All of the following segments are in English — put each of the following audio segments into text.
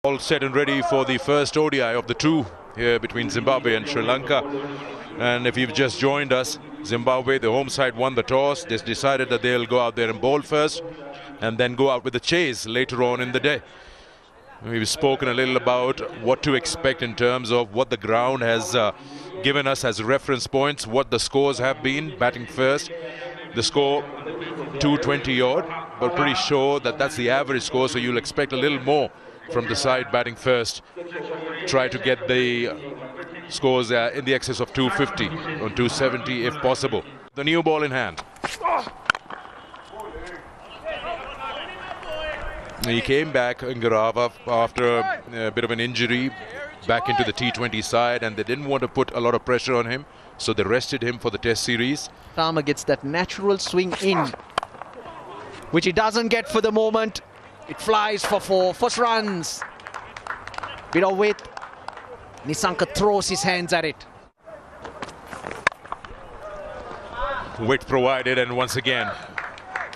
All set and ready for the first ODI of the two here between Zimbabwe and Sri Lanka. And if you've just joined us, Zimbabwe, the home side, won the toss. They decided that they'll go out there and bowl first and then go out with the chase later on in the day. We've spoken a little about what to expect in terms of what the ground has given us as reference points, what the scores have been. Batting first, the score 220 odd, but pretty sure that that's the average score, so you'll expect a little more from the side batting first. Try to get the scores in the excess of 250 or 270 if possible. The new ball in hand. He came back, Ngarava, after a bit of an injury, back into the T20 side, and they didn't want to put a lot of pressure on him, so they rested him for the Test series. Rama gets that natural swing in, which he doesn't get for the moment. It flies for four, first runs. Bit of width. Nisanka throws his hands at it. Width provided, and once again,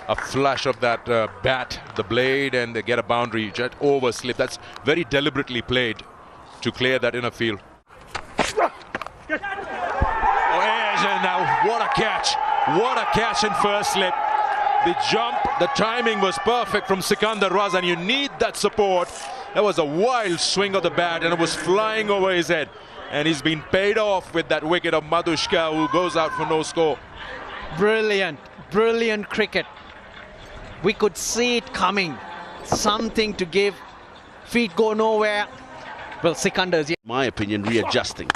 a flash of that bat, the blade, and they get a boundary. Just overslip. That's very deliberately played to clear that inner field. Oh, yes, and now what a catch! What a catch in first slip. The jump, the timing was perfect from Sikandar Raza, and you need that support. That was a wild swing of the bat, and it was flying over his head. And he's been paid off with that wicket of Madhushka, who goes out for no score. Brilliant, brilliant cricket. We could see it coming. Something to give. Feet go nowhere. Well, Sikandar's, my opinion, readjusting.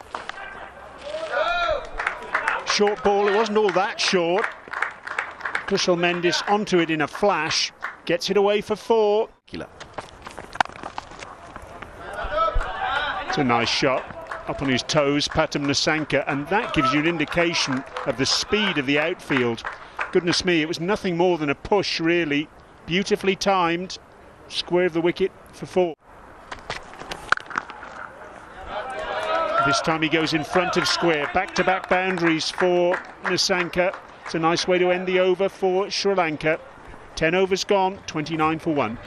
Short ball, it wasn't all that short. Kushal Mendis onto it in a flash, gets it away for four. It's a nice shot, up on his toes, Patum Nisanka, and that gives you an indication of the speed of the outfield. Goodness me, it was nothing more than a push, really. Beautifully timed, square of the wicket for four. This time he goes in front of square, back-to-back boundaries for Nisanka. It's a nice way to end the over for Sri Lanka. 10 overs gone, 29 for 1.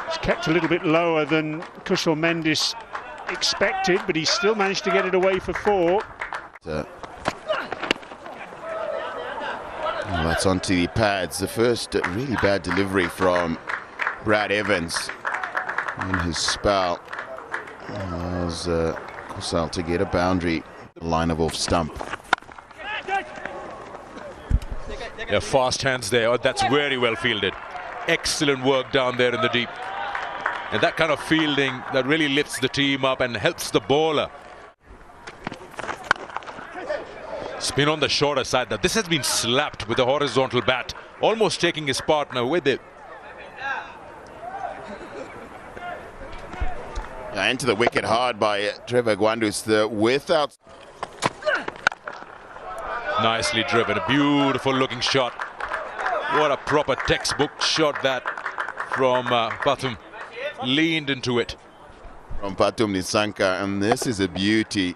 It's kept a little bit lower than Kushal Mendis expected, but he still managed to get it away for 4. That's onto the pads. The first really bad delivery from Brad Evans in his spell. Allows Kusal to get a boundary, line of off stump. Yeah, fast hands there. Oh, that's very well fielded. Excellent work down there in the deep. And that kind of fielding that really lifts the team up and helps the bowler. Spin on the shorter side. Now this has been slapped with a horizontal bat, almost taking his partner with it. Into the wicket hard by Trevor Gwandus, the without. Nicely driven, a beautiful looking shot. What a proper textbook shot that from Patum. Leaned into it. From Patum Nisanka, and this is a beauty.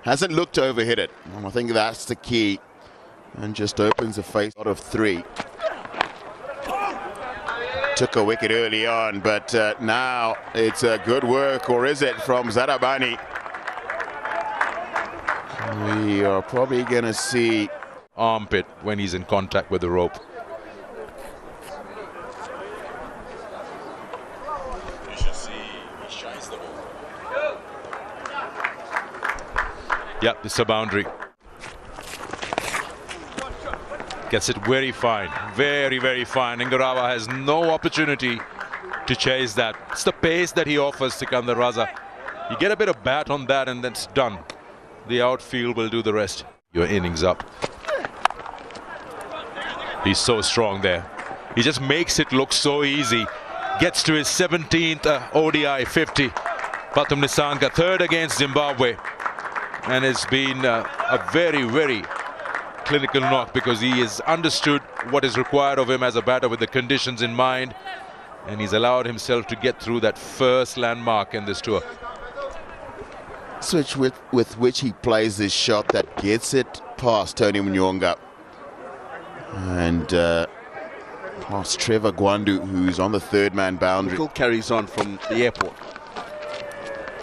Hasn't looked to overhit it. And I think that's the key. And just opens a face out of 3. Took a wicket early on, but now it's a good work, or is it, from Zarabani? We are probably going to see armpit when he's in contact with the rope. Yep, it's a boundary. Gets it very fine, very, very fine. Ngarava has no opportunity to chase that. It's the pace that he offers Sikandar Raza. You get a bit of bat on that and then it's done. The outfield will do the rest. Your innings up. He's so strong there. He just makes it look so easy. Gets to his 17th ODI 50. Patum Nisanka, third against Zimbabwe. And it's been a very, very clinical knock because he has understood what is required of him as a batter with the conditions in mind, and he's allowed himself to get through that first landmark in this tour. Switch with which he plays this shot that gets it past Tony Munyonga, and past Trevor Gwandu, who's on the third man boundary. Still carries on from the airport.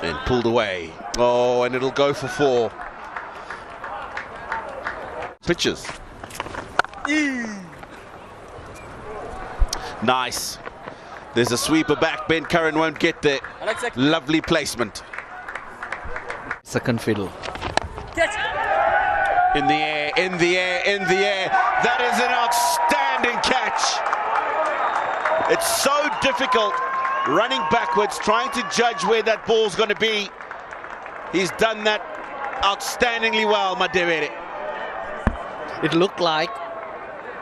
And pulled away. Oh, and it'll go for 4. Pitches. Nice. There's a sweeper back. Ben Curran won't get there. Lovely placement. Second fiddle. In the air, in the air, in the air. That is an outstanding catch. It's so difficult running backwards, trying to judge where that ball's going to be. He's done that outstandingly well, Madewere. It looked like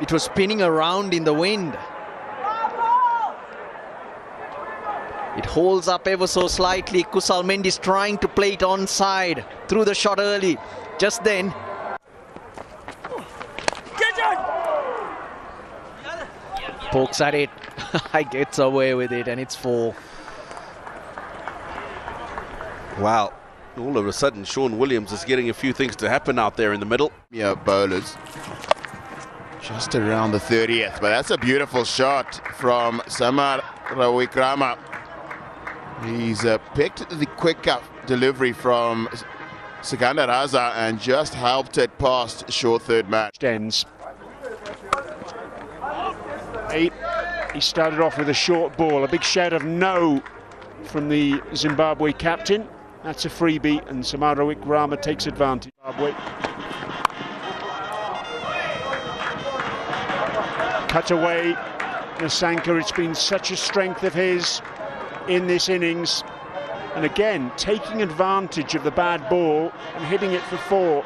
it was spinning around in the wind. It holds up ever so slightly. Kusal Mendis trying to play it onside through the shot early. Just then, pokes at it. I gets away with it, and it's 4. Wow. All of a sudden, Sean Williams is getting a few things to happen out there in the middle. Yeah, bowlers. Just around the 30th, but that's a beautiful shot from Samar Rawikrama. He's picked the quick up delivery from Sikandar Raza and just helped it past short third man. Ends. 8. He started off with a short ball. A big shout of no from the Zimbabwe captain. That's a freebie, and Samar Rawikrama takes advantage. Zimbabwe. Cut away, Nasanka. It's been such a strength of his in this innings, and again taking advantage of the bad ball and hitting it for 4.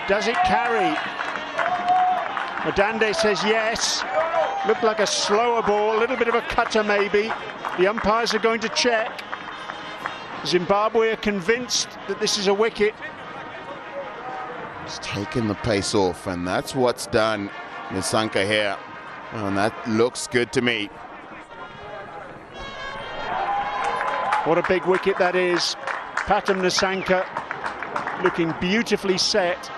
Does it carry? Madande says yes. Looked like a slower ball, a little bit of a cutter maybe. The umpires are going to check. Zimbabwe are convinced that this is a wicket. He's taken the pace off, and that's what's done Nasanka here. And that looks good to me. What a big wicket that is. Patam Nasanka looking beautifully set,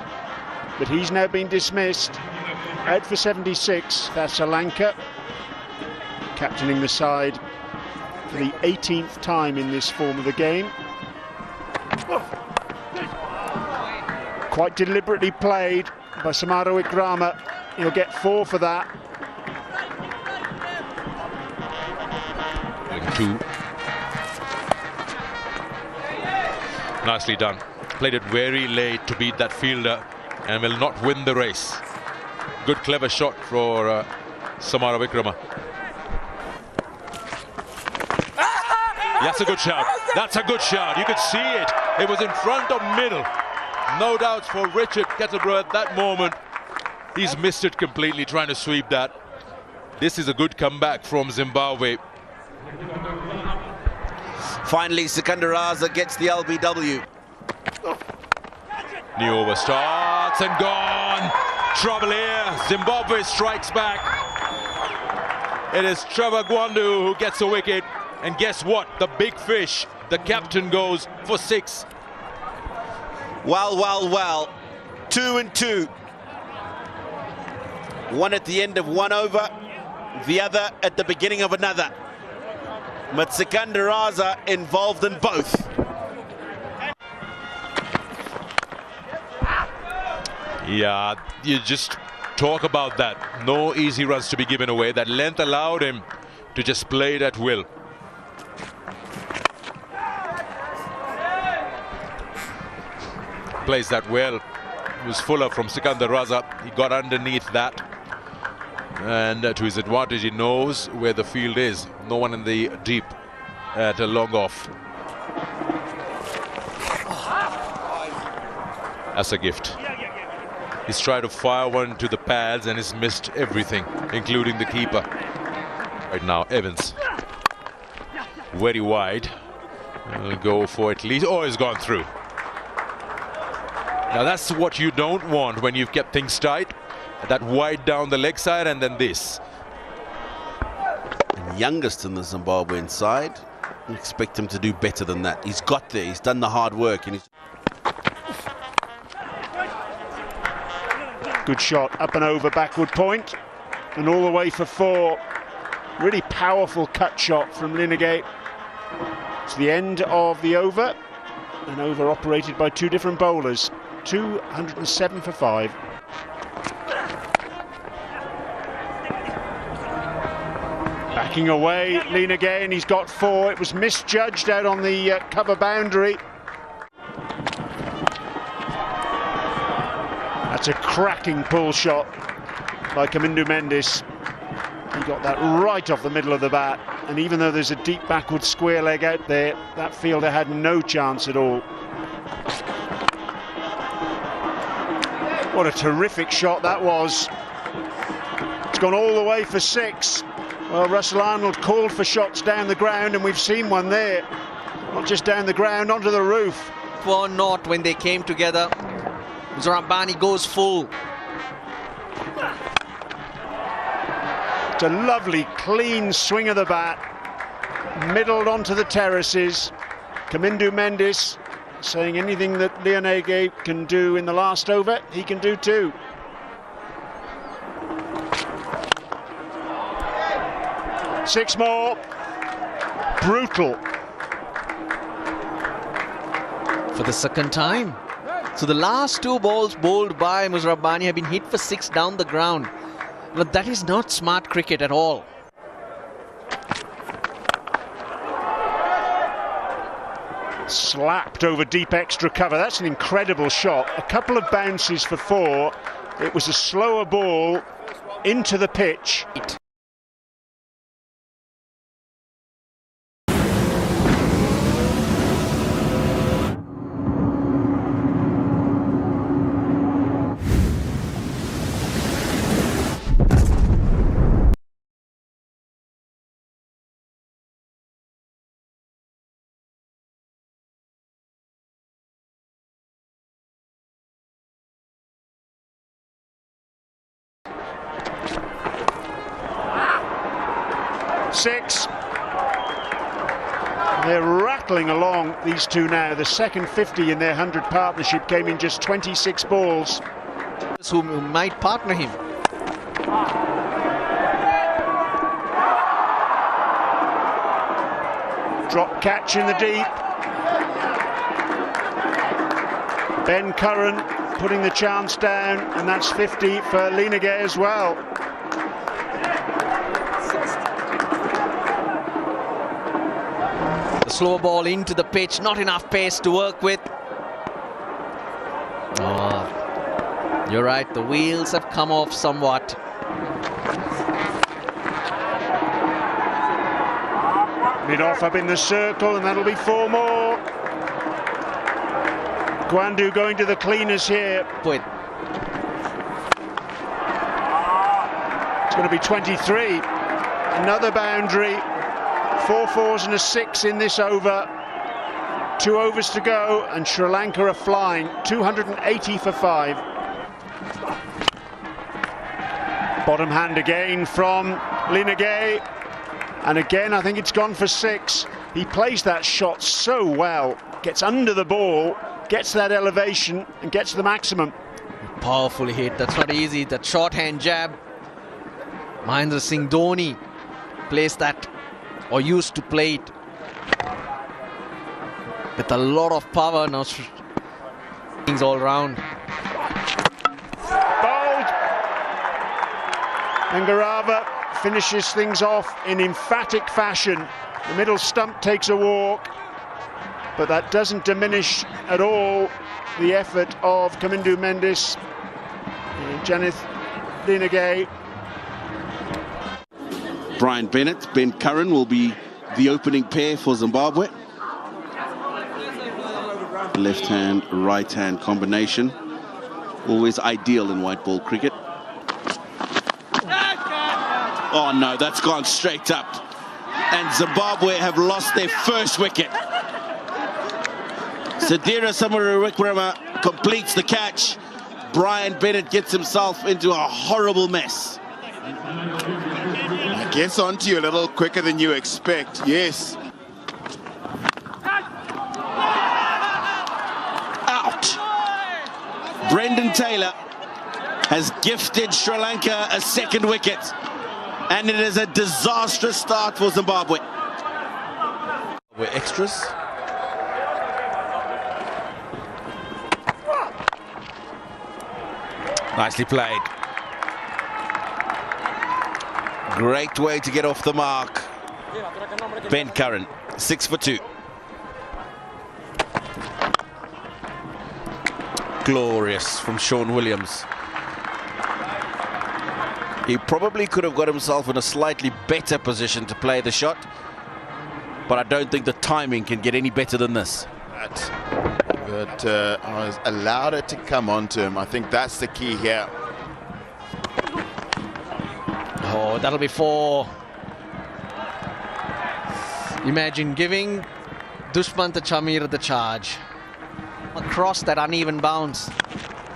but he's now been dismissed. Out for 76, that's Lanka, captaining the side for the 18th time in this form of the game. Quite deliberately played by Samar Rawikrama. He'll get 4 for that. 2. Nicely done. Played it very late to beat that fielder and will not win the race. Good clever shot for Samar Rawikrama. That's a good shout. That's a good shout. You could see it. It was in front of middle. No doubts for Richard Kettleborough at that moment. He's missed it completely trying to sweep that. This is a good comeback from Zimbabwe. Finally, Sikandar Raza gets the LBW. New over starts and gone. Trouble here. Zimbabwe strikes back. It is Trevor Gwandu who gets a wicket. And guess what? The big fish, the captain, goes for 6. Well, well, well. 2 and 2. One at the end of one over, the other at the beginning of another. But Sikandar Raza involved in both. Yeah, you just talk about that. No easy runs to be given away. That length allowed him to just play it at will. Plays that well. It was fuller from Sikandar Raza. He got underneath that. And to his advantage, he knows where the field is. No one in the deep at a long off. That's a gift. He's tried to fire one to the pads and he's missed everything, including the keeper. Right now, Evans. Very wide. He'll go for at least... Oh, he's gone through. Now that's what you don't want when you've kept things tight. That wide down the leg side and then this. And youngest in the Zimbabwean side. You expect him to do better than that. He's got there. He's done the hard work. And he's... Good shot, up and over, backward point, and all the way for 4. Really powerful cut shot from Lineage. It's the end of the over, an over operated by 2 different bowlers. 207 for 5. Backing away, Lineage, and he's got 4. It was misjudged out on the cover boundary. That's a cracking pull shot by Kamindu Mendis. He got that right off the middle of the bat, and even though there's a deep backward square leg out there, that fielder had no chance at all. What a terrific shot that was. It's gone all the way for 6. Well, Russell Arnold called for shots down the ground, and we've seen one there. Not just down the ground, onto the roof. Or not when they came together. Rabbani goes full. It's a lovely, clean swing of the bat. Middled onto the terraces. Kamindu Mendis saying anything that Lineage can do in the last over, he can do too. Six more. Brutal. For the second time. So the last 2 balls bowled by Rabbani have been hit for 6 down the ground. But that is not smart cricket at all. Slapped over deep extra cover. That's an incredible shot. A couple of bounces for 4. It was a slower ball into the pitch. Six. They're rattling along, these two now. The second 50 in their 100 partnership came in just 26 balls. Who might partner him. Drop catch in the deep. Ben Curran putting the chance down, and that's 50 for Lineage as well. Slow ball into the pitch, not enough pace to work with. Oh, you're right, the wheels have come off somewhat. Mid-off up in the circle, and that'll be 4 more. Gwandu going to the cleaners here. With It's going to be 23. Another boundary. 4 fours and a 6 in this over. 2 overs to go, and Sri Lanka are flying. 280 for 5. Bottom hand again from Lineage. And again, I think it's gone for 6. He plays that shot so well. Gets under the ball, gets that elevation, and gets the maximum. powerfully hit. That's not easy. That shorthand jab. Mahendra Singh Dhoni plays that, or used to play it, with a lot of power. Now things all round. Bowled. And Garava finishes things off in emphatic fashion. The middle stump takes a walk, but that doesn't diminish at all the effort of Kamindu Mendis and Janith Lineage. Brian Bennett, Ben Curran will be the opening pair for Zimbabwe. Left hand, right hand combination. Always ideal in white ball cricket. Oh no, that's gone straight up. And Zimbabwe have lost their first wicket. Sadira Samarawikrama completes the catch. Brian Bennett gets himself into a horrible mess. Gets onto you a little quicker than you expect, yes. Out. Brendan Taylor has gifted Sri Lanka a second wicket. And it is a disastrous start for Zimbabwe. We're extras. Nicely played. Great way to get off the mark. Ben Curran, 6 for 2. Glorious from Sean Williams. He probably could have got himself in a slightly better position to play the shot, but I don't think the timing can get any better than this. But I was allowed it to come onto him. I think that's the key here. Oh, that'll be 4. Imagine giving Dushmantha Chameera the charge. Across that uneven bounce.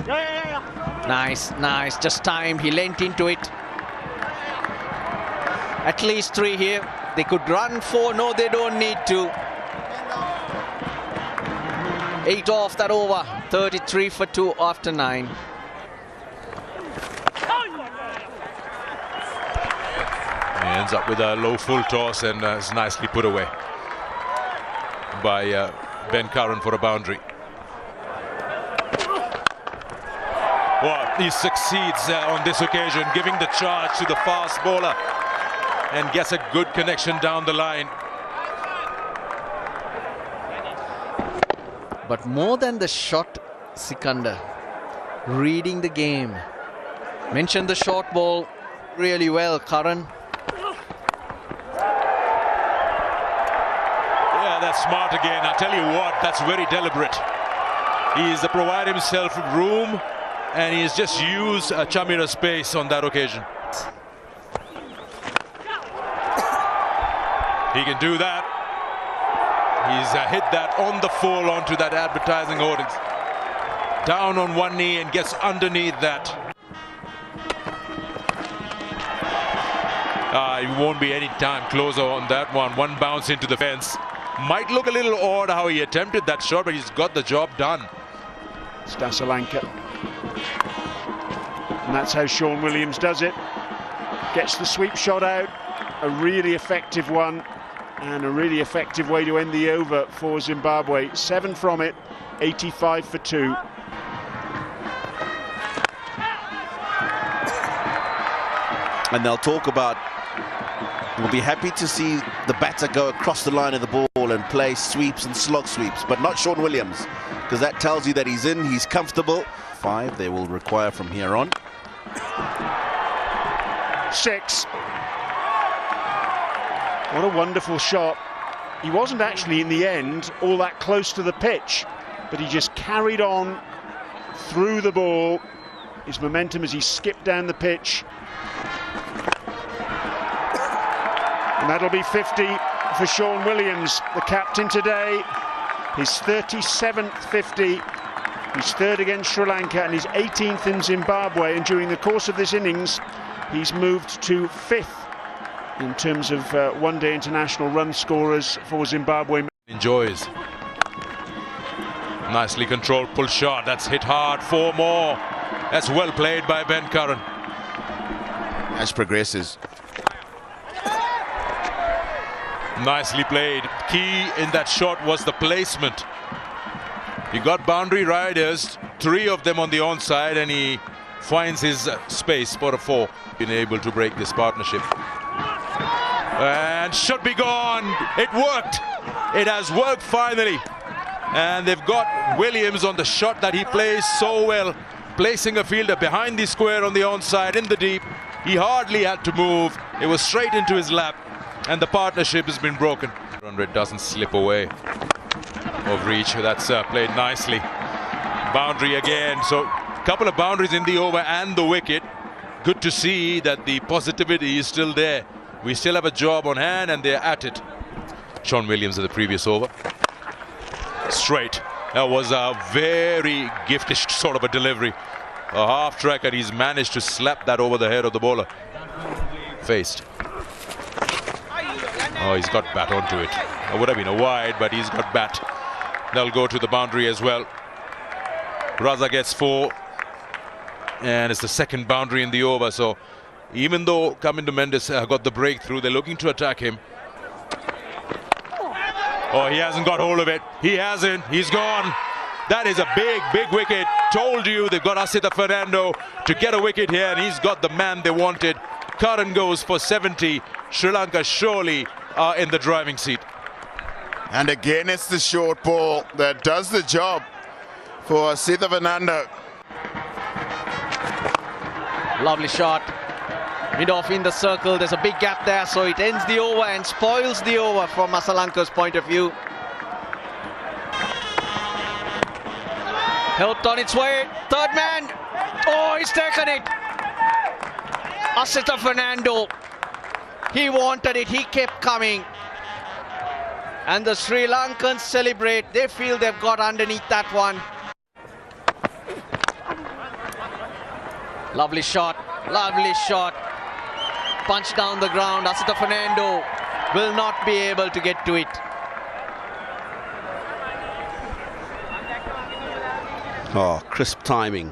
Nice, nice. Just timed. He leant into it. At least 3 here. They could run 4. No, they don't need to. 8 off that over. 33 for 2 after 9. He ends up with a low full toss, and it's nicely put away by Ben Curran for a boundary. Well, he succeeds on this occasion, giving the charge to the fast bowler and gets a good connection down the line. But more than the shot, Sikandar, reading the game. Mentioned the short ball really well, Curran. Yeah, that's smart again. I tell you what, that's very deliberate. He's provided himself room, and he's just used Chameera's space on that occasion. He can do that. He's hit that on the full onto that advertising hoardings. Down on one knee and gets underneath that. It won't be any time closer on that one. One bounce into the fence. Might look a little odd how he attempted that shot, but he's got the job done. Lanka. And that's how Sean Williams does it. Gets the sweep shot out. A really effective one, and a really effective way to end the over for Zimbabwe. 7 from it, 85 for 2. And they'll talk about, we'll be happy to see the batter go across the line of the ball and play sweeps and slog sweeps, but not Sean Williams, because that tells you that he's in, he's comfortable. 5 they will require from here on. 6. What a wonderful shot. He wasn't actually in the end all that close to the pitch, but he just carried on through the ball. His momentum as he skipped down the pitch. And that'll be 50 for Sean Williams, the captain today. His 37th 50. He's 3rd against Sri Lanka and he's 18th in Zimbabwe. And during the course of this innings, he's moved to 5th in terms of one-day international run scorers for Zimbabwe. Enjoys. Nicely controlled pull shot. That's hit hard. 4 more. That's well played by Ben Curran. As progresses. Nicely played. Key in that shot was the placement. He got boundary riders, 3 of them on the onside, and he finds his space for a 4. Been able to break this partnership. And should be gone. It worked. It has worked finally. And they've got Williams on the shot that he plays so well, placing a fielder behind the square on the onside in the deep. He hardly had to move. It was straight into his lap, and the partnership has been broken. Run rate doesn't slip away of reach. That's played nicely. Boundary again. So a couple of boundaries in the over and the wicket. Good to see that the positivity is still there. We still have a job on hand, and they're at it. Sean Williams at the previous over. Straight. That was a very giftish sort of a delivery. A half track, and he's managed to slap that over the head of the bowler. Faced. Oh, he's got bat onto it. It would have been a wide, but he's got bat. They'll go to the boundary as well. Raza gets 4. And it's the second boundary in the over. So even though Kamindu Mendes got the breakthrough, they're looking to attack him. Oh, he hasn't got hold of it. He hasn't. He's gone. That is a big, big wicket. Told you they've got Asitha Fernando to get a wicket here, and he's got the man they wanted. Karan goes for 70. Sri Lanka surely are in the driving seat. And again, it's the short ball that does the job for Asitha Fernando. Lovely shot. Mid-off in the circle. There's a big gap there, so it ends the over and spoils the over from Sri Lanka's point of view. Helped on its way. Third man. Oh, he's taken it. Asitha Fernando. He wanted it. He kept coming. And the Sri Lankans celebrate. They feel they've got underneath that one. Lovely shot. Lovely shot. Punch down the ground. Asitha Fernando will not be able to get to it. Oh, crisp timing.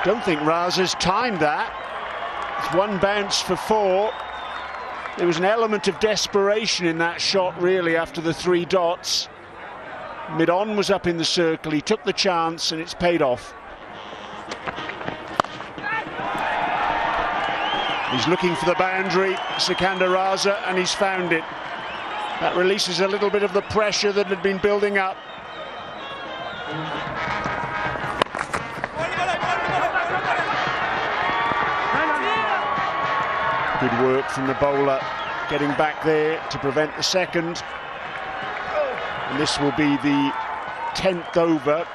Don't think Raza's timed that. It's one bounce for 4. There was an element of desperation in that shot, really, after the 3 dots. Mid-on was up in the circle. He took the chance, and it's paid off. He's looking for the boundary, Sikandar Raza, and he's found it. That releases a little bit of the pressure that had been building up. Good work from the bowler, getting back there to prevent the second. And this will be the 10th over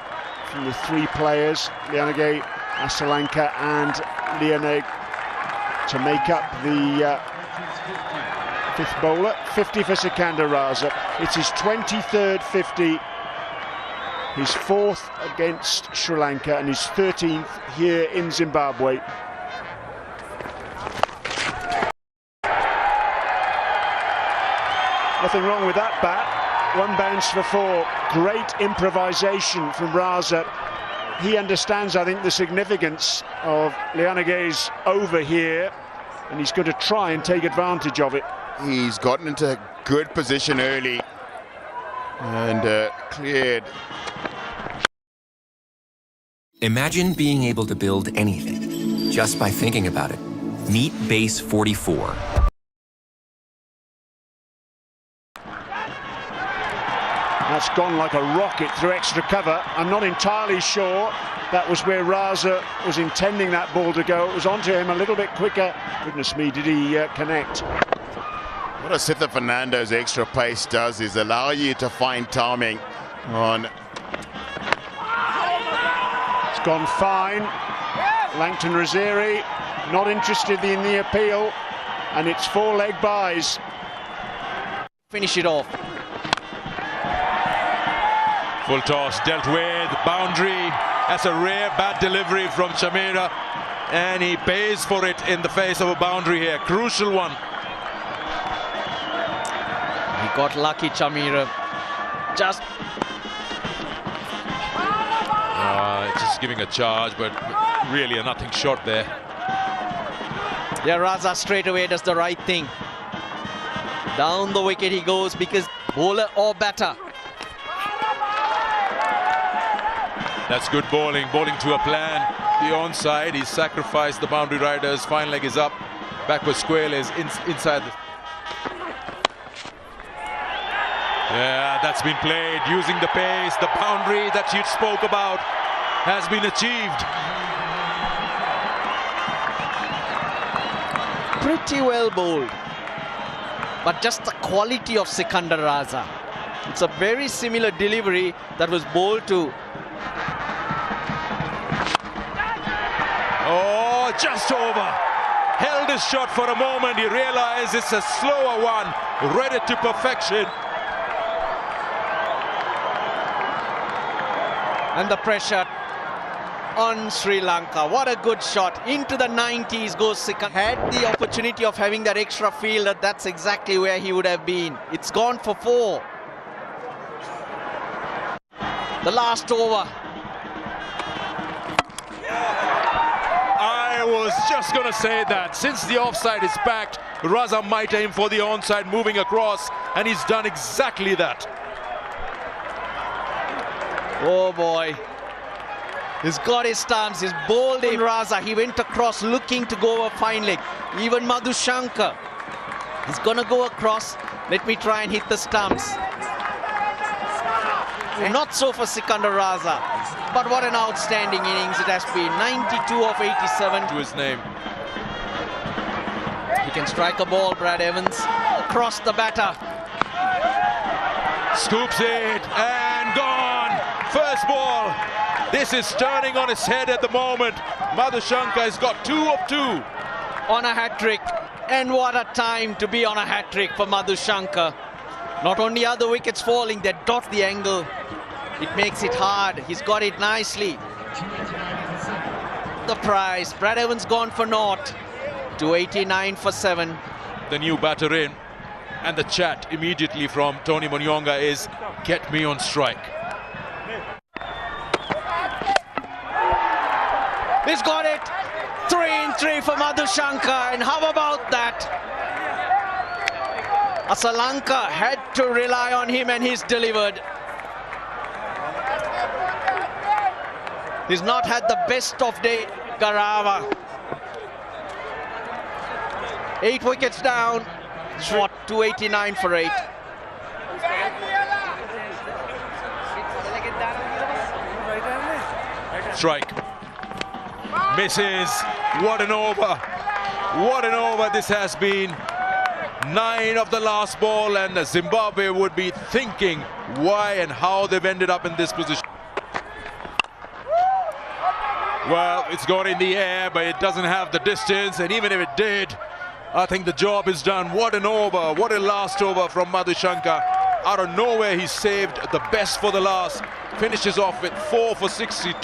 from the 3 players, Lianage, Asalanka and Lianage, to make up the 5th bowler. 50 for Sikandar Raza. It's his 23rd 50, his 4th against Sri Lanka and his 13th here in Zimbabwe. Nothing wrong with that bat. One bounce for 4. Great improvisation from Raza. He understands, I think, the significance of Lianage's over here, and he's going to try and take advantage of it. He's gotten into a good position early and cleared. Imagine being able to build anything just by thinking about it. Meet Base 44. That's gone like a rocket through extra cover. I'm not entirely sure that was where Raza was intending that ball to go. It was onto him a little bit quicker. Goodness me, did he connect? What Asitha Fernando's extra pace does is allow you to find timing on. It's gone fine. Langton Raziri not interested in the appeal, and it's 4 leg byes. Finish it off. Full toss, dealt with, boundary. That's a rare bad delivery from Chamira, and he pays for it in the face of a boundary here. Crucial one. He got lucky, Chamira. Just giving a charge, but really a nothing shot there. Yeah, Raza straight away does the right thing. Down the wicket he goes, because bowler or batter. That's good bowling to a plan. The onside, he's sacrificed the boundary riders. Fine leg is up. Backward square is inside. Yeah, that's been played using the pace. The boundary that you spoke about has been achieved. Pretty well bowled. But just the quality of Sikandar Raza. It's a very similar delivery that was bowled to. Oh, just over. Held his shot for a moment. He realized it's a slower one. Read it to perfection. And the pressure on Sri Lanka. What a good shot. Into the 90s goes Sikandar. Had the opportunity of having that extra fielder, that's exactly where he would have been. It's gone for 4. The last over. I was just going to say that. Since the offside is packed, Raza might aim for the onside, moving across, and he's done exactly that. Oh boy. He's got his stance. He's bowled in Raza. He went across looking to go over fine leg. Even Madhushankar. He's going to go across. Let me try and hit the stumps. Not so for Sikandar Raza. But what an outstanding innings it has been. 92 of 87. To his name. He can strike a ball, Brad Evans. Across the batter. Scoops it and gone. First ball. This is turning on its head at the moment. Madhushankar has got 2 of 2. On a hat-trick. And what a time to be on a hat-trick for Madhushankar. Not only are the wickets falling, they dot the angle. It makes it hard. He's got it nicely. The prize. Brad Evans gone for naught. 289 for 7. The new batter in. And the chat immediately from Tony Munyonga is, get me on strike. He's got it. 3 in 3 for Madhushankar. And how about that? Lanka had to rely on him and he's delivered. He's not had the best of day, Garava. 8 wickets down. What, 289 for 8. Strike. Misses. What an over. What an over this has been. 9 of the last ball, and Zimbabwe would be thinking why and how they've ended up in this position. Well, it's gone in the air, but it doesn't have the distance, and even if it did, I think the job is done. What an over, what a last over from Madhushankar. Out of nowhere, he saved the best for the last. Finishes off with 4 for 62.